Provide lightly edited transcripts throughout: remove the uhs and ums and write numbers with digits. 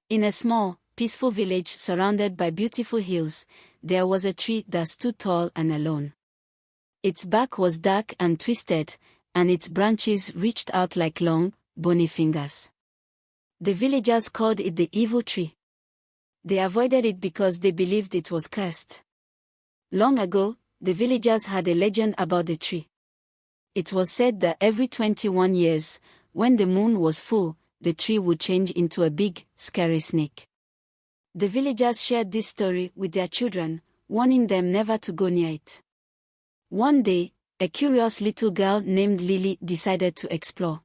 In a small, peaceful village surrounded by beautiful hills, there was a tree that stood tall and alone. Its bark was dark and twisted, and its branches reached out like long, bony fingers. The villagers called it the evil tree. They avoided it because they believed it was cursed. Long ago, the villagers had a legend about the tree. It was said that every 21 years, when the moon was full, the tree would change into a big, scary snake. The villagers shared this story with their children, warning them never to go near it. One day, a curious little girl named Lily decided to explore.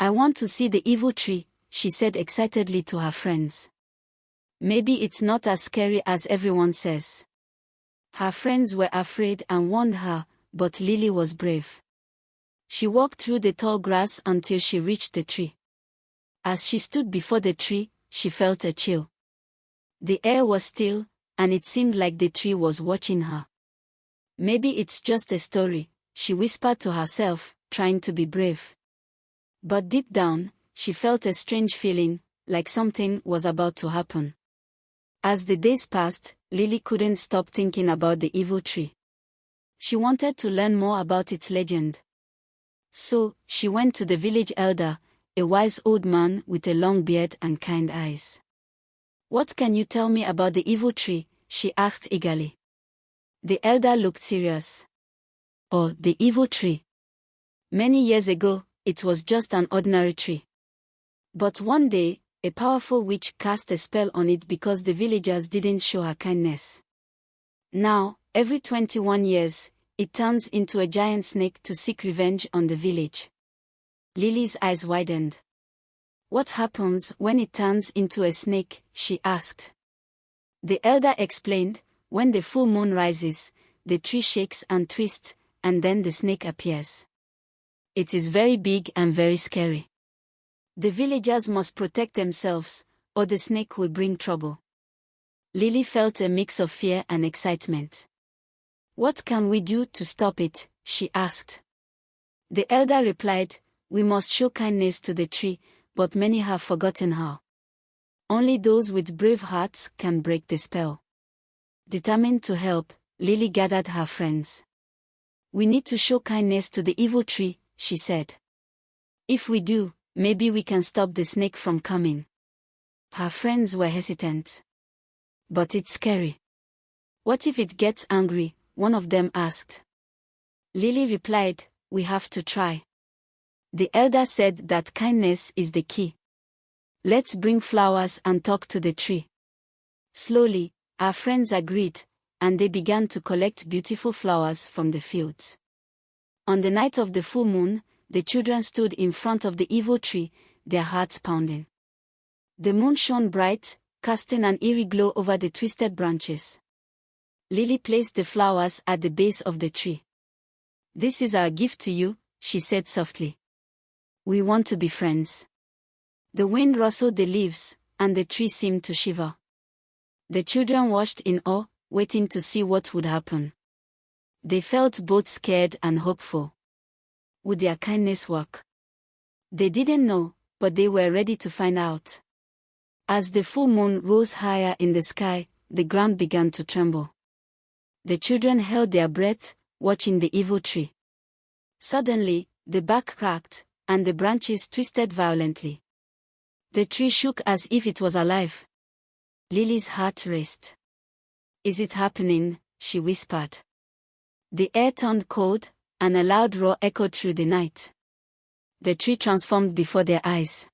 "I want to see the evil tree," she said excitedly to her friends. "Maybe it's not as scary as everyone says." Her friends were afraid and warned her, but Lily was brave. She walked through the tall grass until she reached the tree. As she stood before the tree, she felt a chill. The air was still, and it seemed like the tree was watching her. "Maybe it's just a story," she whispered to herself, trying to be brave. But deep down, she felt a strange feeling, like something was about to happen. As the days passed, Lily couldn't stop thinking about the evil tree. She wanted to learn more about its legend. So, she went to the village elder, a wise old man with a long beard and kind eyes. "What can you tell me about the evil tree?" she asked eagerly. The elder looked serious. "Oh, the evil tree. Many years ago, it was just an ordinary tree. But one day, a powerful witch cast a spell on it because the villagers didn't show her kindness. Now, every 21 years, it turns into a giant snake to seek revenge on the village." Lily's eyes widened. "What happens when it turns into a snake?" she asked. The elder explained, "When the full moon rises, the tree shakes and twists, and then the snake appears. It is very big and very scary. The villagers must protect themselves, or the snake will bring trouble." Lily felt a mix of fear and excitement. "What can we do to stop it?" she asked. The elder replied, "We must show kindness to the tree, but many have forgotten how. Only those with brave hearts can break the spell." Determined to help, Lily gathered her friends. "We need to show kindness to the evil tree," she said. "If we do, maybe we can stop the snake from coming." Her friends were hesitant. "But it's scary. What if it gets angry?" one of them asked. Lily replied, "We have to try." The elder said that kindness is the key. "Let's bring flowers and talk to the tree." Slowly, our friends agreed, and they began to collect beautiful flowers from the fields. On the night of the full moon, the children stood in front of the evil tree, their hearts pounding. The moon shone bright, casting an eerie glow over the twisted branches. Lily placed the flowers at the base of the tree. "This is our gift to you," she said softly. "We want to be friends." The wind rustled the leaves, and the tree seemed to shiver. The children watched in awe, waiting to see what would happen. They felt both scared and hopeful. Would their kindness work? They didn't know, but they were ready to find out. As the full moon rose higher in the sky, the ground began to tremble. The children held their breath, watching the evil tree. Suddenly, the bark cracked, and the branches twisted violently. The tree shook as if it was alive. Lily's heart raced. "Is it happening?" she whispered. The air turned cold, and a loud roar echoed through the night. The tree transformed before their eyes.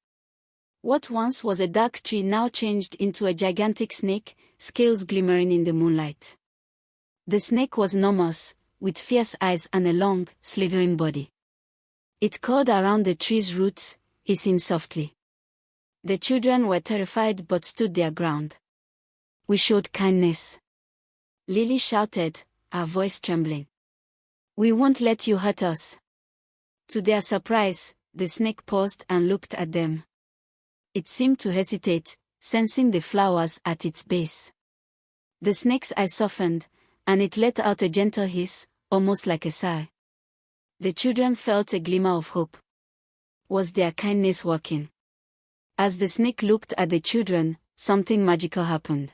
What once was a dark tree now changed into a gigantic snake, scales glimmering in the moonlight. The snake was enormous, with fierce eyes and a long, slithering body. It curled around the tree's roots, hissing softly. The children were terrified but stood their ground. "We showed kindness," Lily shouted, her voice trembling. "We won't let you hurt us." To their surprise, the snake paused and looked at them. It seemed to hesitate, sensing the flowers at its base. The snake's eyes softened, and it let out a gentle hiss, almost like a sigh. The children felt a glimmer of hope. Was their kindness working? As the snake looked at the children, something magical happened.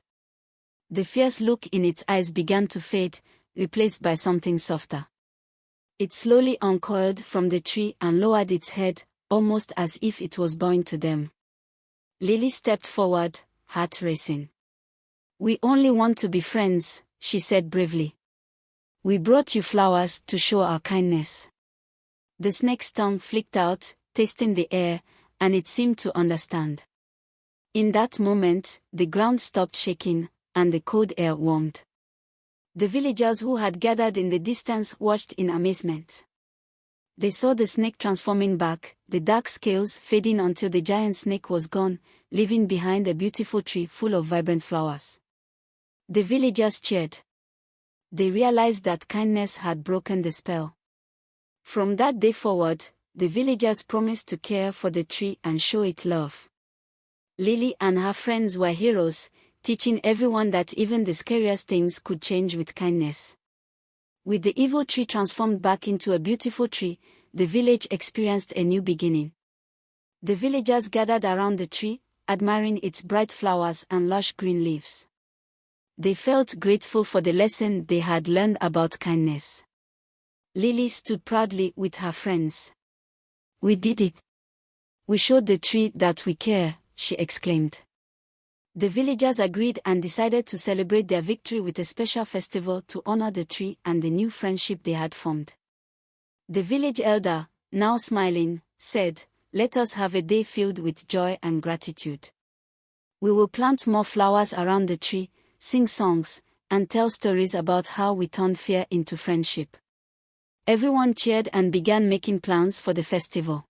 The fierce look in its eyes began to fade, replaced by something softer. It slowly uncoiled from the tree and lowered its head, almost as if it was bowing to them. Lily stepped forward, heart racing. "We only want to be friends," she said bravely. "We brought you flowers to show our kindness." The snake's tongue flicked out, tasting the air, and it seemed to understand. In that moment, the ground stopped shaking, and the cold air warmed. The villagers who had gathered in the distance watched in amazement. They saw the snake transforming back, the dark scales fading until the giant snake was gone, leaving behind a beautiful tree full of vibrant flowers. The villagers cheered. They realized that kindness had broken the spell. From that day forward, the villagers promised to care for the tree and show it love. Lily and her friends were heroes, teaching everyone that even the scariest things could change with kindness. With the evil tree transformed back into a beautiful tree, the village experienced a new beginning. The villagers gathered around the tree, admiring its bright flowers and lush green leaves. They felt grateful for the lesson they had learned about kindness. Lily stood proudly with her friends. "We did it. We showed the tree that we care," she exclaimed. The villagers agreed and decided to celebrate their victory with a special festival to honor the tree and the new friendship they had formed. The village elder, now smiling, said, "Let us have a day filled with joy and gratitude. We will plant more flowers around the tree, sing songs, and tell stories about how we turned fear into friendship." Everyone cheered and began making plans for the festival.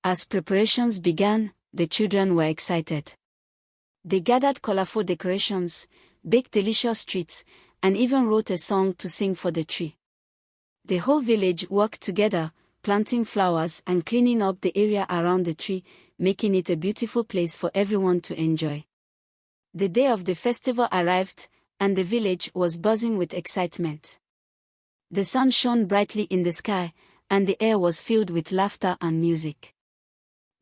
As preparations began, the children were excited. They gathered colorful decorations, baked delicious treats, and even wrote a song to sing for the tree. The whole village worked together, planting flowers and cleaning up the area around the tree, making it a beautiful place for everyone to enjoy. The day of the festival arrived, and the village was buzzing with excitement. The sun shone brightly in the sky, and the air was filled with laughter and music.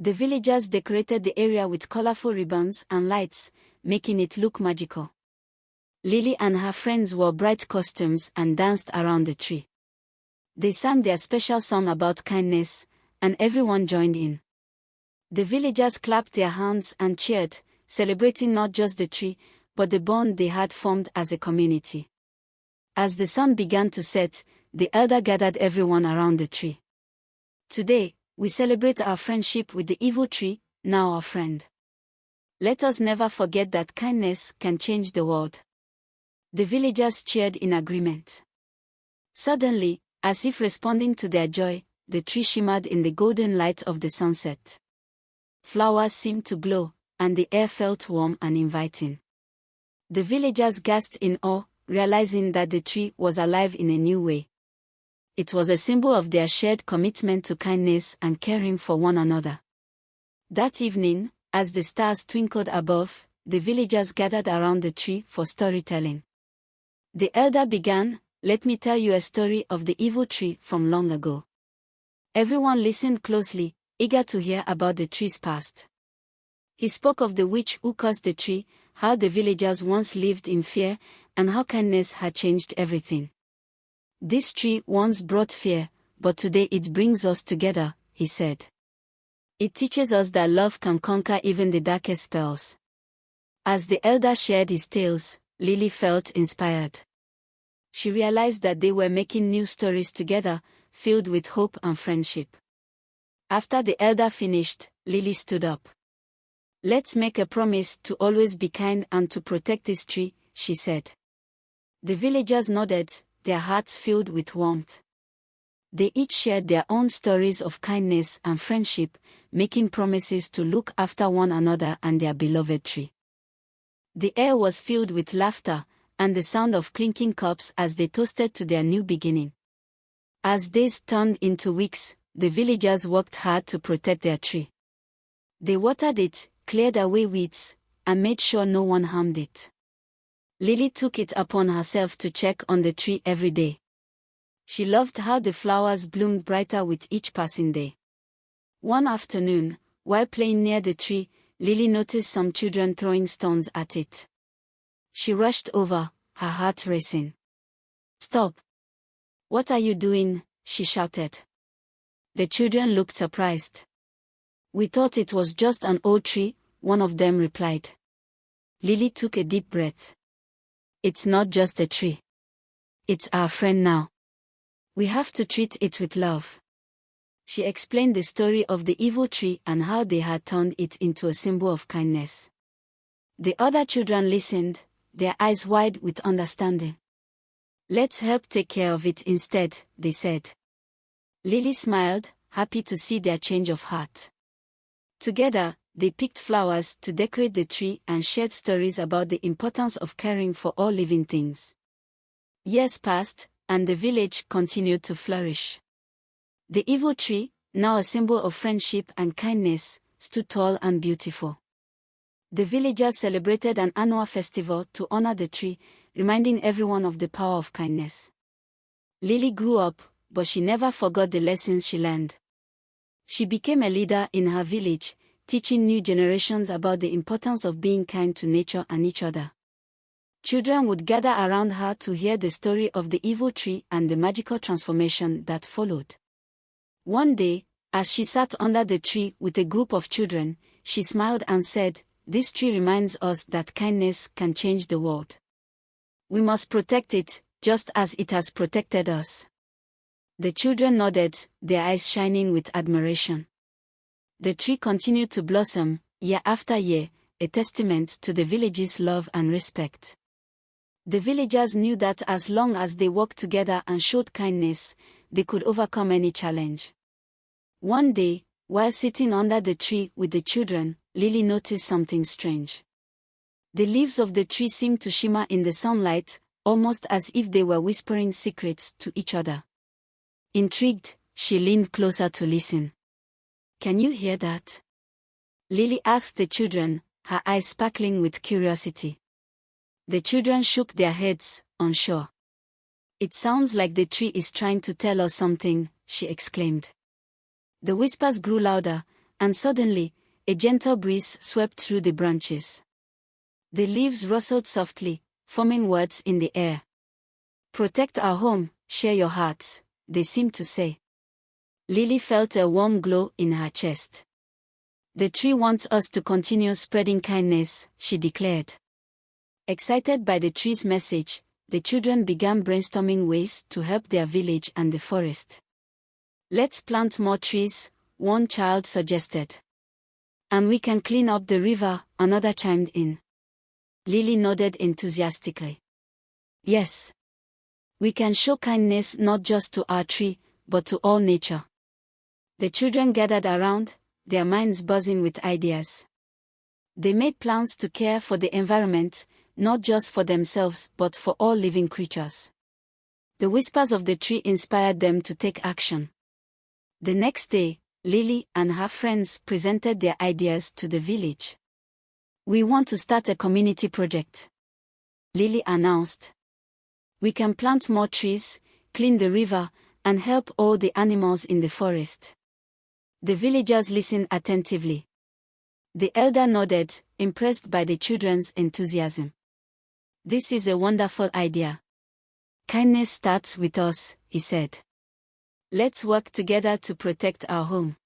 The villagers decorated the area with colorful ribbons and lights, making it look magical. Lily and her friends wore bright costumes and danced around the tree. They sang their special song about kindness, and everyone joined in. The villagers clapped their hands and cheered, celebrating not just the tree, but the bond they had formed as a community. As the sun began to set, the elder gathered everyone around the tree. "Today, we celebrate our friendship with the evil tree, now our friend. Let us never forget that kindness can change the world." The villagers cheered in agreement. Suddenly, as if responding to their joy, the tree shimmered in the golden light of the sunset. Flowers seemed to glow, and the air felt warm and inviting. The villagers gasped in awe, realizing that the tree was alive in a new way. It was a symbol of their shared commitment to kindness and caring for one another. That evening, as the stars twinkled above, the villagers gathered around the tree for storytelling. The elder began, "Let me tell you a story of the evil tree from long ago." Everyone listened closely, eager to hear about the tree's past. He spoke of the witch who cursed the tree, how the villagers once lived in fear, and how kindness had changed everything. "This tree once brought fear, but today it brings us together," he said. "It teaches us that love can conquer even the darkest spells." As the elder shared his tales, Lily felt inspired. She realized that they were making new stories together, filled with hope and friendship. After the elder finished, Lily stood up. "Let's make a promise to always be kind and to protect this tree," she said. The villagers nodded, their hearts filled with warmth. They each shared their own stories of kindness and friendship, making promises to look after one another and their beloved tree. The air was filled with laughter, and the sound of clinking cups as they toasted to their new beginning. As days turned into weeks, the villagers worked hard to protect their tree. They watered it, cleared away weeds, and made sure no one harmed it. Lily took it upon herself to check on the tree every day. She loved how the flowers bloomed brighter with each passing day. One afternoon, while playing near the tree, Lily noticed some children throwing stones at it. She rushed over, her heart racing. "Stop! What are you doing?" she shouted. The children looked surprised. "We thought it was just an old tree," one of them replied. Lily took a deep breath. "It's not just a tree. It's our friend now. We have to treat it with love." She explained the story of the evil tree and how they had turned it into a symbol of kindness. The other children listened, their eyes wide with understanding. "Let's help take care of it instead," they said. Lily smiled, happy to see their change of heart. Together, they picked flowers to decorate the tree and shared stories about the importance of caring for all living things. Years passed, and the village continued to flourish. The evil tree, now a symbol of friendship and kindness, stood tall and beautiful. The villagers celebrated an annual festival to honor the tree, reminding everyone of the power of kindness. Lily grew up, but she never forgot the lessons she learned. She became a leader in her village, teaching new generations about the importance of being kind to nature and each other. Children would gather around her to hear the story of the evil tree and the magical transformation that followed. One day, as she sat under the tree with a group of children, she smiled and said, "This tree reminds us that kindness can change the world. We must protect it, just as it has protected us." The children nodded, their eyes shining with admiration. The tree continued to blossom, year after year, a testament to the village's love and respect. The villagers knew that as long as they worked together and showed kindness, they could overcome any challenge. One day, while sitting under the tree with the children, Lily noticed something strange. The leaves of the tree seemed to shimmer in the sunlight, almost as if they were whispering secrets to each other. Intrigued, she leaned closer to listen. "Can you hear that?" Lily asked the children, her eyes sparkling with curiosity. The children shook their heads, unsure. "It sounds like the tree is trying to tell us something," she exclaimed. The whispers grew louder, and suddenly, a gentle breeze swept through the branches. The leaves rustled softly, forming words in the air. "Protect our home, share your hearts," they seemed to say. Lily felt a warm glow in her chest. "The tree wants us to continue spreading kindness," she declared. Excited by the tree's message, the children began brainstorming ways to help their village and the forest. "Let's plant more trees," one child suggested. "And we can clean up the river," another chimed in. Lily nodded enthusiastically. "Yes. We can show kindness not just to our tree, but to all nature." The children gathered around, their minds buzzing with ideas. They made plans to care for the environment, not just for themselves but for all living creatures. The whispers of the tree inspired them to take action. The next day, Lily and her friends presented their ideas to the village. "We want to start a community project," Lily announced. "We can plant more trees, clean the river, and help all the animals in the forest." The villagers listened attentively. The elder nodded, impressed by the children's enthusiasm. "This is a wonderful idea. Kindness starts with us," he said. "Let's work together to protect our home."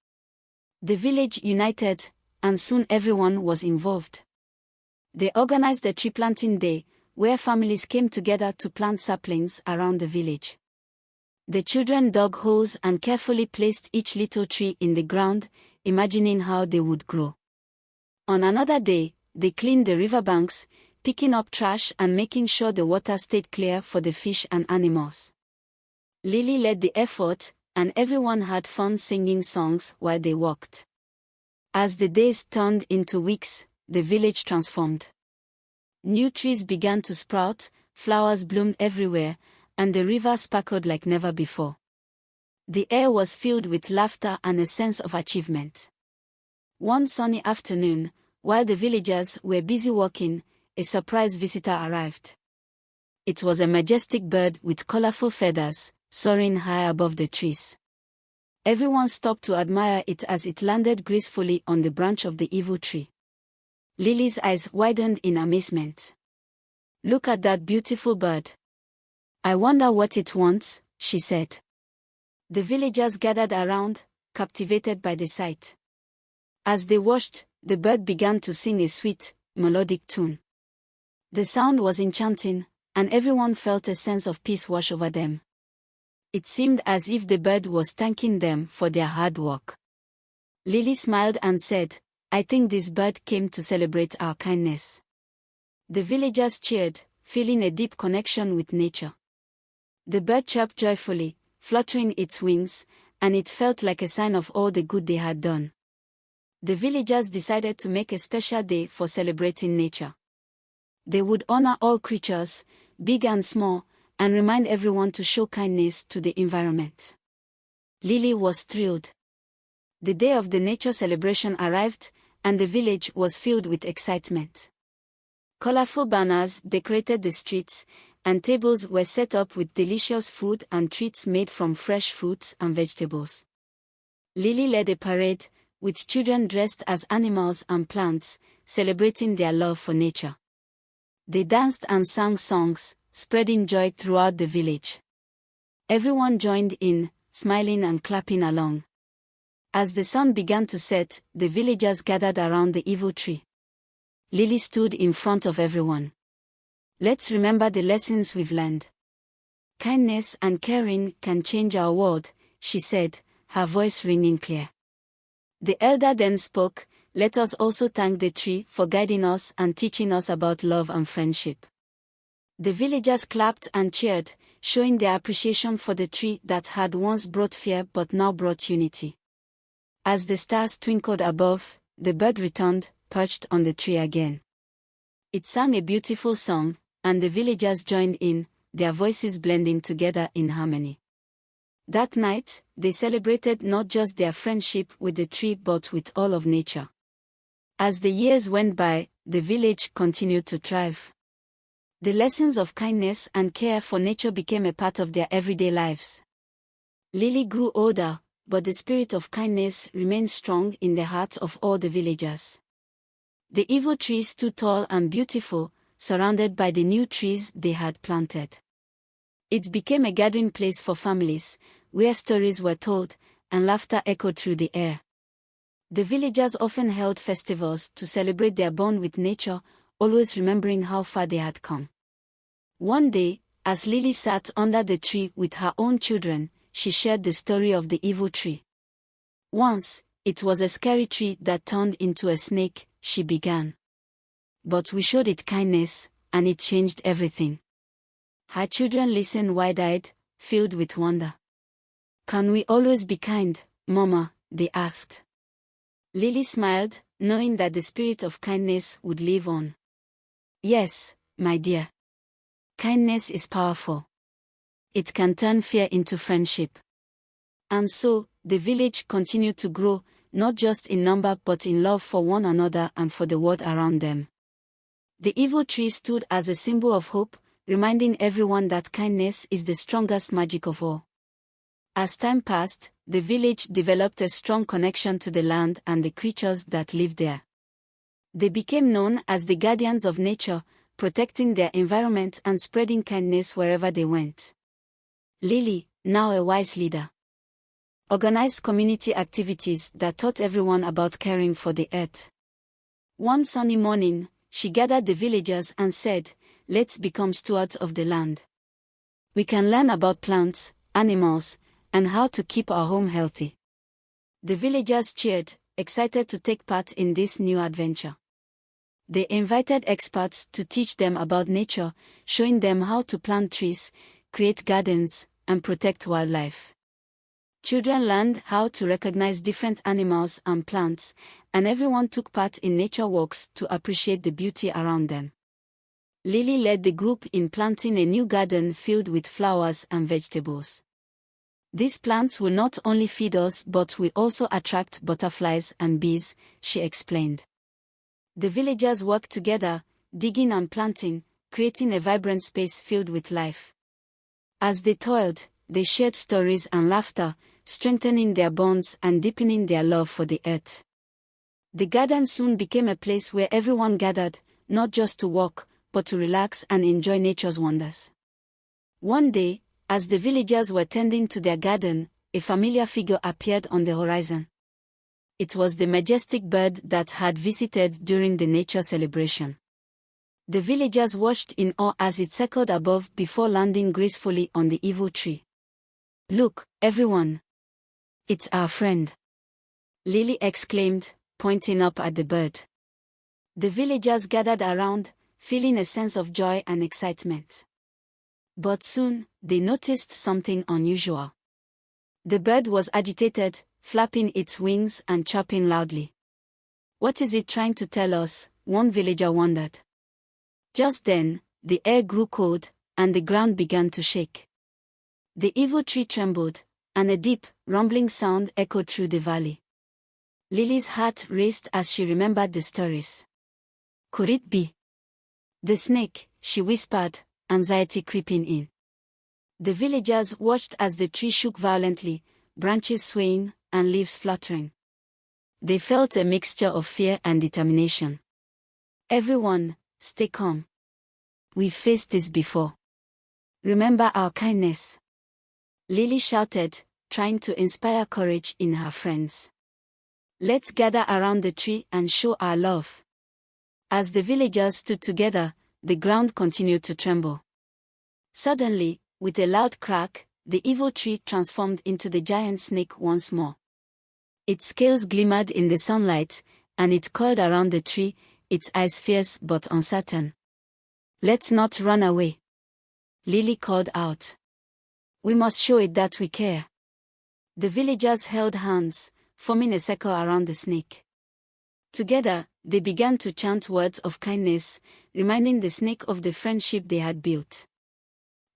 The village united, and soon everyone was involved. They organized a tree planting day, where families came together to plant saplings around the village. The children dug holes and carefully placed each little tree in the ground, imagining how they would grow. On another day, they cleaned the riverbanks, picking up trash and making sure the water stayed clear for the fish and animals. Lily led the effort, and everyone had fun singing songs while they walked. As the days turned into weeks, the village transformed. New trees began to sprout, flowers bloomed everywhere, and the river sparkled like never before. The air was filled with laughter and a sense of achievement. One sunny afternoon, while the villagers were busy walking, a surprise visitor arrived. It was a majestic bird with colorful feathers, soaring high above the trees. Everyone stopped to admire it as it landed gracefully on the branch of the evil tree. Lily's eyes widened in amazement. "Look at that beautiful bird. I wonder what it wants," she said. The villagers gathered around, captivated by the sight. As they watched, the bird began to sing a sweet, melodic tune. The sound was enchanting, and everyone felt a sense of peace wash over them. It seemed as if the bird was thanking them for their hard work. Lily smiled and said, "I think this bird came to celebrate our kindness." The villagers cheered, feeling a deep connection with nature. The bird chirped joyfully, fluttering its wings, and it felt like a sign of all the good they had done. The villagers decided to make a special day for celebrating nature. They would honor all creatures, big and small, and remind everyone to show kindness to the environment. Lily was thrilled. The day of the nature celebration arrived, and the village was filled with excitement. Colorful banners decorated the streets, and tables were set up with delicious food and treats made from fresh fruits and vegetables. Lily led a parade, with children dressed as animals and plants, celebrating their love for nature. They danced and sang songs, spreading joy throughout the village. Everyone joined in, smiling and clapping along. As the sun began to set, the villagers gathered around the evil tree. Lily stood in front of everyone. "Let's remember the lessons we've learned. Kindness and caring can change our world," she said, her voice ringing clear. The elder then spoke, "Let us also thank the tree for guiding us and teaching us about love and friendship." The villagers clapped and cheered, showing their appreciation for the tree that had once brought fear but now brought unity. As the stars twinkled above, the bird returned, perched on the tree again. It sang a beautiful song, and the villagers joined in, their voices blending together in harmony. That night, they celebrated not just their friendship with the tree but with all of nature. As the years went by, the village continued to thrive. The lessons of kindness and care for nature became a part of their everyday lives. Lily grew older, but the spirit of kindness remained strong in the hearts of all the villagers. The evil tree stood tall and beautiful, surrounded by the new trees they had planted. It became a gathering place for families, where stories were told, and laughter echoed through the air. The villagers often held festivals to celebrate their bond with nature, always remembering how far they had come. One day, as Lily sat under the tree with her own children, she shared the story of the evil tree. "Once, it was a scary tree that turned into a snake," she began. "But we showed it kindness, and it changed everything." Her children listened wide-eyed, filled with wonder. "Can we always be kind, Mama?" they asked. Lily smiled, knowing that the spirit of kindness would live on. "Yes, my dear. Kindness is powerful. It can turn fear into friendship." And so, the village continued to grow, not just in number but in love for one another and for the world around them. The evil tree stood as a symbol of hope, reminding everyone that kindness is the strongest magic of all. As time passed, the village developed a strong connection to the land and the creatures that lived there. They became known as the guardians of nature, protecting their environment and spreading kindness wherever they went. Lily, now a wise leader, organized community activities that taught everyone about caring for the earth. One sunny morning, she gathered the villagers and said, "Let's become stewards of the land. We can learn about plants, animals, and how to keep our home healthy." The villagers cheered, excited to take part in this new adventure. They invited experts to teach them about nature, showing them how to plant trees, create gardens, and protect wildlife. Children learned how to recognize different animals and plants, and everyone took part in nature walks to appreciate the beauty around them. Lily led the group in planting a new garden filled with flowers and vegetables. "These plants will not only feed us but will also attract butterflies and bees," she explained. The villagers worked together, digging and planting, creating a vibrant space filled with life. As they toiled, they shared stories and laughter, strengthening their bonds and deepening their love for the earth. The garden soon became a place where everyone gathered, not just to walk, but to relax and enjoy nature's wonders. One day, as the villagers were tending to their garden, a familiar figure appeared on the horizon. It was the majestic bird that had visited during the nature celebration. The villagers watched in awe as it circled above before landing gracefully on the evil tree. "Look, everyone! It's our friend!" Lily exclaimed, pointing up at the bird. The villagers gathered around, feeling a sense of joy and excitement. But soon, they noticed something unusual. The bird was agitated, flapping its wings and chirping loudly. "What is it trying to tell us?" one villager wondered. Just then, the air grew cold, and the ground began to shake. The evil tree trembled, and a deep, rumbling sound echoed through the valley. Lily's heart raced as she remembered the stories. Could it be the snake? She whispered, anxiety creeping in. The villagers watched as the tree shook violently, branches swaying, and leaves fluttering. They felt a mixture of fear and determination. "Everyone, stay calm. We've faced this before. Remember our kindness," Lily shouted, trying to inspire courage in her friends. "Let's gather around the tree and show our love." As the villagers stood together, the ground continued to tremble. Suddenly, with a loud crack, the evil tree transformed into the giant snake once more. Its scales glimmered in the sunlight, and it coiled around the tree, its eyes fierce but uncertain. "Let's not run away," Lily called out. "We must show it that we care." The villagers held hands, forming a circle around the snake. Together, they began to chant words of kindness, reminding the snake of the friendship they had built.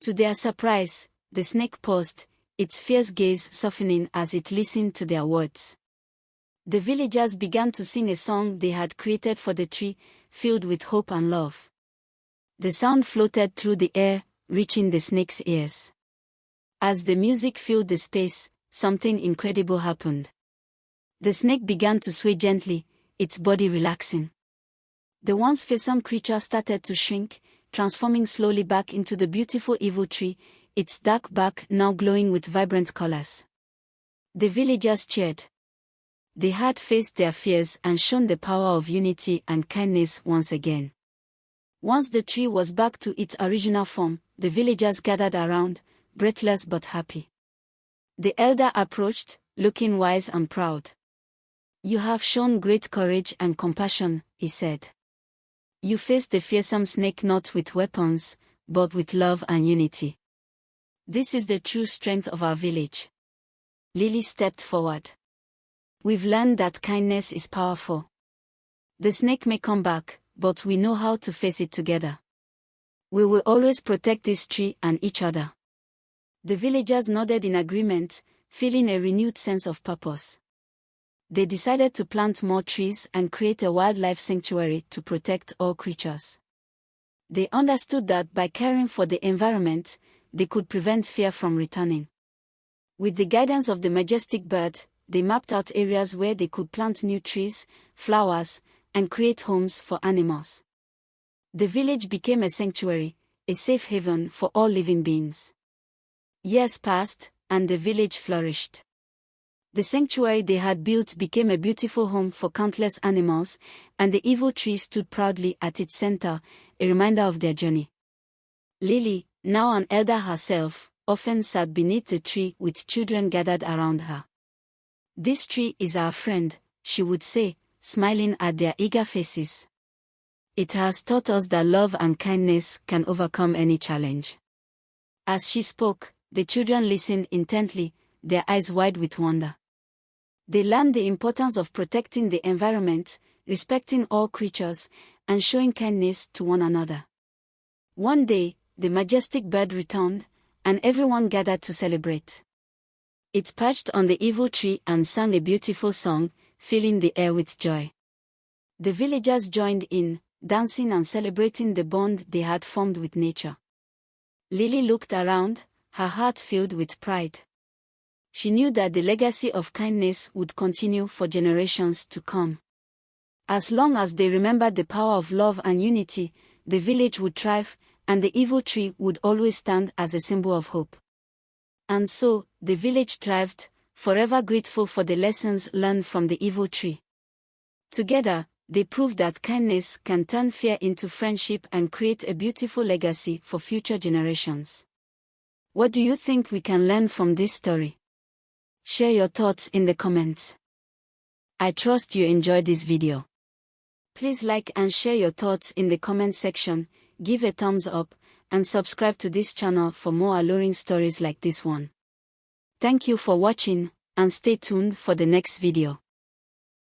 To their surprise, the snake paused, its fierce gaze softening as it listened to their words. The villagers began to sing a song they had created for the tree, filled with hope and love. The sound floated through the air, reaching the snake's ears. As the music filled the space, something incredible happened. The snake began to sway gently, its body relaxing. The once fearsome creature started to shrink, transforming slowly back into the beautiful evil tree, its dark back now glowing with vibrant colors. The villagers cheered. They had faced their fears and shown the power of unity and kindness once again. Once the tree was back to its original form, the villagers gathered around, breathless but happy. The elder approached, looking wise and proud. "You have shown great courage and compassion," he said. "You faced the fearsome snake not with weapons, but with love and unity. This is the true strength of our village." Lily stepped forward. "We've learned that kindness is powerful. The snake may come back, but we know how to face it together. We will always protect this tree and each other." The villagers nodded in agreement, feeling a renewed sense of purpose. They decided to plant more trees and create a wildlife sanctuary to protect all creatures. They understood that by caring for the environment, they could prevent fear from returning. With the guidance of the majestic bird, they mapped out areas where they could plant new trees, flowers, and create homes for animals. The village became a sanctuary, a safe haven for all living beings. Years passed, and the village flourished. The sanctuary they had built became a beautiful home for countless animals, and the evil tree stood proudly at its center, a reminder of their journey. Lily, now an elder herself, often sat beneath the tree with children gathered around her. "This tree is our friend," she would say, smiling at their eager faces. "It has taught us that love and kindness can overcome any challenge." As she spoke, the children listened intently, their eyes wide with wonder. They learned the importance of protecting the environment, respecting all creatures, and showing kindness to one another. One day, the majestic bird returned, and everyone gathered to celebrate. It perched on the evil tree and sang a beautiful song, filling the air with joy. The villagers joined in, dancing and celebrating the bond they had formed with nature. Lily looked around, her heart filled with pride. She knew that the legacy of kindness would continue for generations to come. As long as they remembered the power of love and unity, the village would thrive, and the evil tree would always stand as a symbol of hope. And so, the village thrived, forever grateful for the lessons learned from the evil tree. Together, they proved that kindness can turn fear into friendship and create a beautiful legacy for future generations. What do you think we can learn from this story? Share your thoughts in the comments. I trust you enjoyed this video. Please like and share your thoughts in the comment section, give a thumbs up, and subscribe to this channel for more alluring stories like this one. Thank you for watching, and stay tuned for the next video.